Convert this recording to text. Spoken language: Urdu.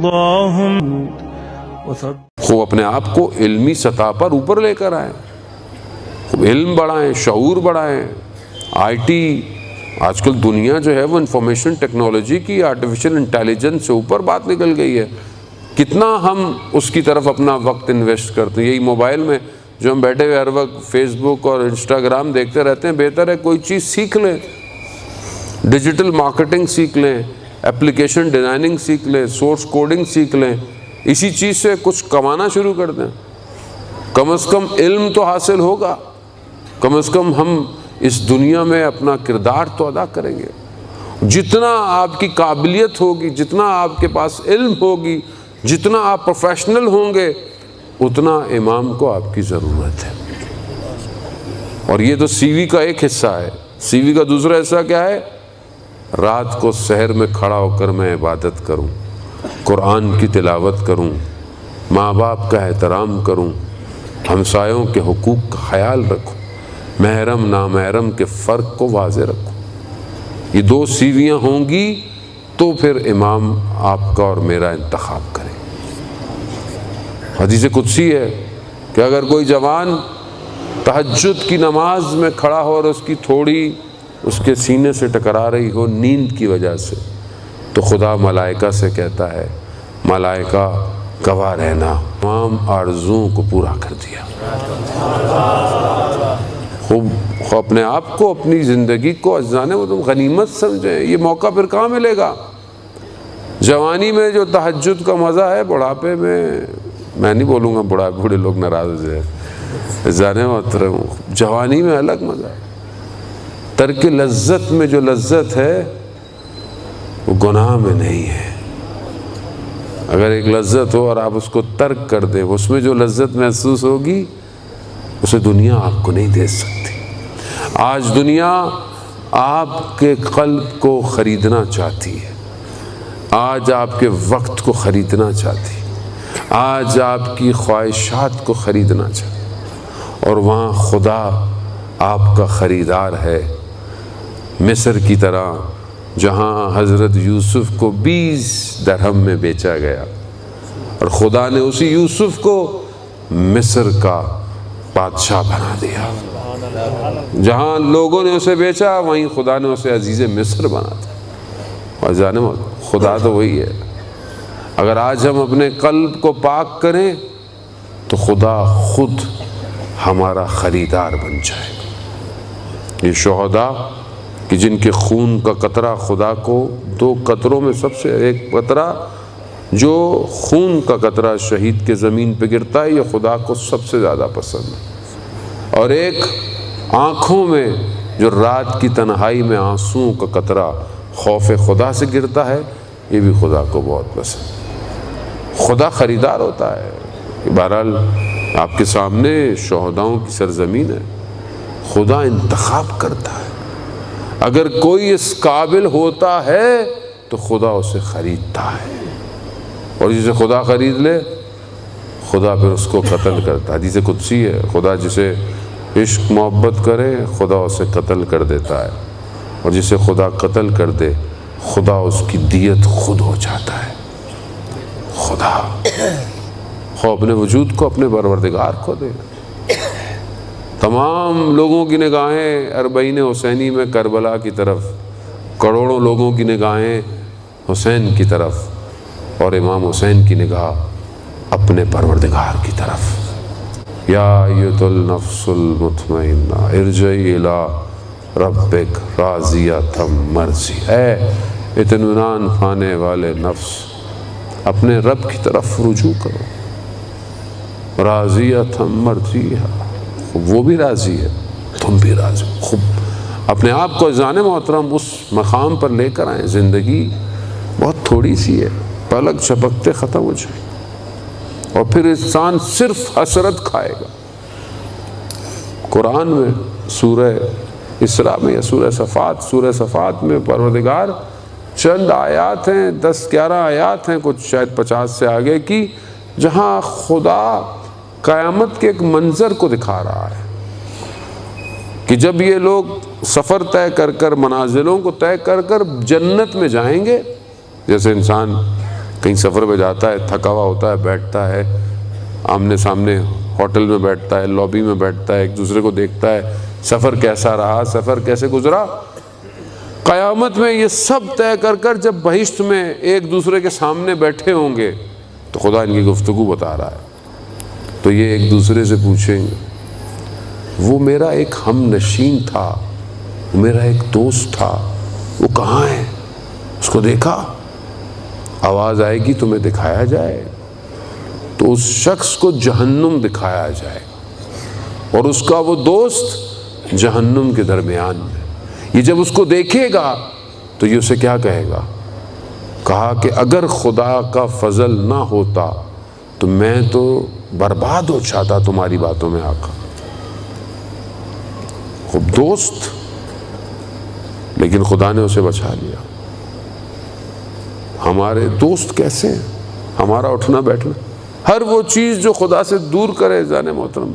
اللهم خوب اپنے آپ کو علمی سطح پر اوپر لے کر آئیں، خوب علم بڑھائیں، شعور بڑھائیں۔ آئی ٹی آج کل دنیا جو ہے وہ انفارمیشن ٹیکنالوجی کی، آرٹیفیشل انٹیلیجنس سے اوپر بات نکل گئی ہے۔ کتنا ہم اس کی طرف اپنا وقت انویسٹ کرتے ہیں۔ یہی موبائل میں جو ہم بیٹھے ہوئے ہر وقت فیس بک اور انسٹاگرام دیکھتے رہتے ہیں، بہتر ہے کوئی چیز سیکھ لیں، ڈیجیٹل مارکیٹنگ سیکھ لیں، اپلیکیشن ڈیزائننگ سیکھ لیں، سورس کوڈنگ سیکھ لیں، اسی چیز سے کچھ کمانا شروع کر دیں۔ کم از کم علم تو حاصل ہوگا، کم از کم ہم اس دنیا میں اپنا کردار تو ادا کریں گے۔ جتنا آپ کی قابلیت ہوگی، جتنا آپ کے پاس علم ہوگی، جتنا آپ پروفیشنل ہوں گے، اتنا امام کو آپ کی ضرورت ہے۔ اور یہ تو سی وی کا ایک حصہ ہے۔ سی وی کا دوسرا حصہ کیا ہے؟ رات کو سحر میں کھڑا ہو کر میں عبادت کروں، قرآن کی تلاوت کروں، ماں باپ کا احترام کروں، ہمسایوں کے حقوق کا خیال رکھوں، محرم نامحرم کے فرق کو واضح رکھوں۔ یہ دو سیویاں ہوں گی تو پھر امام آپ کا اور میرا انتخاب کریں۔ حدیث قدسی ہے کہ اگر کوئی جوان تہجد کی نماز میں کھڑا ہو اور اس کی تھوڑی اس کے سینے سے ٹکرا رہی ہو نیند کی وجہ سے، تو خدا ملائکہ سے کہتا ہے، ملائکہ گواہ رہنا، تمام آرزوؤں کو پورا کر دیا۔ خوب اپنے آپ کو، اپنی زندگی کو اجزانے وہ تم غنیمت سمجھیں۔ یہ موقع پھر کہاں ملے گا؟ جوانی میں جو تہجد کا مزہ ہے، بڑھاپے میں نہیں بولوں گا، بوڑھے لوگ ناراض ہیں، اجزانے محترم، جوانی میں الگ مزہ ہے۔ ترک لذت میں جو لذت ہے وہ گناہ میں نہیں ہے۔ اگر ایک لذت ہو اور آپ اس کو ترک کر دیں، اس میں جو لذت محسوس ہوگی اسے دنیا آپ کو نہیں دے سکتی۔ آج دنیا آپ کے قلب کو خریدنا چاہتی ہے، آج آپ کے وقت کو خریدنا چاہتی ہے، آج آپ کی خواہشات کو خریدنا چاہتی ہے، اور وہاں خدا آپ کا خریدار ہے۔ مصر کی طرح جہاں حضرت یوسف کو 20 درہم میں بیچا گیا، اور خدا نے اسی یوسف کو مصر کا بادشاہ بنا دیا۔ جہاں لوگوں نے اسے بیچا، وہیں خدا نے اسے عزیز مصر بنا دیا۔ اور جانے خدا تو وہی ہے۔ اگر آج ہم اپنے قلب کو پاک کریں تو خدا خود ہمارا خریدار بن جائے گا۔ یہ شہداء کہ جن کے خون کا قطرہ خدا کو، 2 قطروں میں سب سے ایک قطرہ جو خون کا قطرہ شہید کے زمین پہ گرتا ہے، یہ خدا کو سب سے زیادہ پسند ہے، اور ایک آنکھوں میں جو رات کی تنہائی میں آنسوؤں کا قطرہ خوف خدا سے گرتا ہے، یہ بھی خدا کو بہت پسند ہے۔ خدا خریدار ہوتا ہے۔ بہرحال آپ کے سامنے شہداؤں کی سرزمین ہے، خدا انتخاب کرتا ہے۔ اگر کوئی اس قابل ہوتا ہے تو خدا اسے خریدتا ہے، اور جسے خدا خرید لے، خدا پھر اس کو قتل کرتا ہے۔ حدیث قدسی ہے، خدا جسے عشق محبت کرے خدا اسے قتل کر دیتا ہے، اور جسے خدا قتل کر دے خدا اس کی دیت خود ہو جاتا ہے۔ خدا اپنے وجود کو اپنے پروردگار کو دے۔ تمام لوگوں کی نگاہیں اربعین حسینی میں کربلا کی طرف، کروڑوں لوگوں کی نگاہیں حسین کی طرف، اور امام حسین کی نگاہ اپنے پروردگار کی طرف۔ یا ایتھا النفس المطمئنہ ارجعی الی ربک راضیۃ مرضیہ، اے اطمینان پانے والے نفس اپنے رب کی طرف رجوع کرو، راضیۃ مرضیہ، وہ بھی راضی ہے تم بھی راضی ہو۔ خوب اپنے آپ کو عزیزان محترم اس مقام پر لے کر آئیں۔ زندگی بہت تھوڑی سی ہے، پلک جھپکتے ختم ہو جائے، اور پھر انسان صرف حسرت کھائے گا۔ قرآن میں سورہ اسراء میں یا سورہ صفات میں پروردگار چند آیات ہیں، 10-11 آیات ہیں، کچھ شاید 50 سے آگے کی، جہاں خدا قیامت کے ایک منظر کو دکھا رہا ہے کہ جب یہ لوگ سفر طے کر کر، منازلوں کو طے کر کر جنت میں جائیں گے، جیسے انسان کہیں سفر پہ جاتا ہے، تھکا ہوا ہوتا ہے، بیٹھتا ہے آمنے سامنے ہوٹل میں بیٹھتا ہے، لابی میں بیٹھتا ہے، ایک دوسرے کو دیکھتا ہے، سفر کیسا رہا، سفر کیسے گزرا۔ قیامت میں یہ سب طے کر کر جب بہشت میں ایک دوسرے کے سامنے بیٹھے ہوں گے تو خدا ان کی گفتگو بتا رہا ہے، تو یہ ایک دوسرے سے پوچھیں گے وہ میرا ایک ہم نشین تھا، میرا ایک دوست تھا، وہ کہاں ہے؟ اس کو دیکھا؟ آواز آئے گی تمہیں دکھایا جائے، تو اس شخص کو جہنم دکھایا جائے اور اس کا وہ دوست جہنم کے درمیان میں۔ یہ جب اس کو دیکھے گا تو یہ اسے کیا کہے گا؟ کہا کہ اگر خدا کا فضل نہ ہوتا تو میں تو برباد ہو جاتا تمہاری باتوں میں آ کر۔ خوب دوست، لیکن خدا نے اسے بچا لیا۔ ہمارے دوست کیسے ہیں؟ ہمارا اٹھنا بیٹھنا، ہر وہ چیز جو خدا سے دور کرے جانے محترم،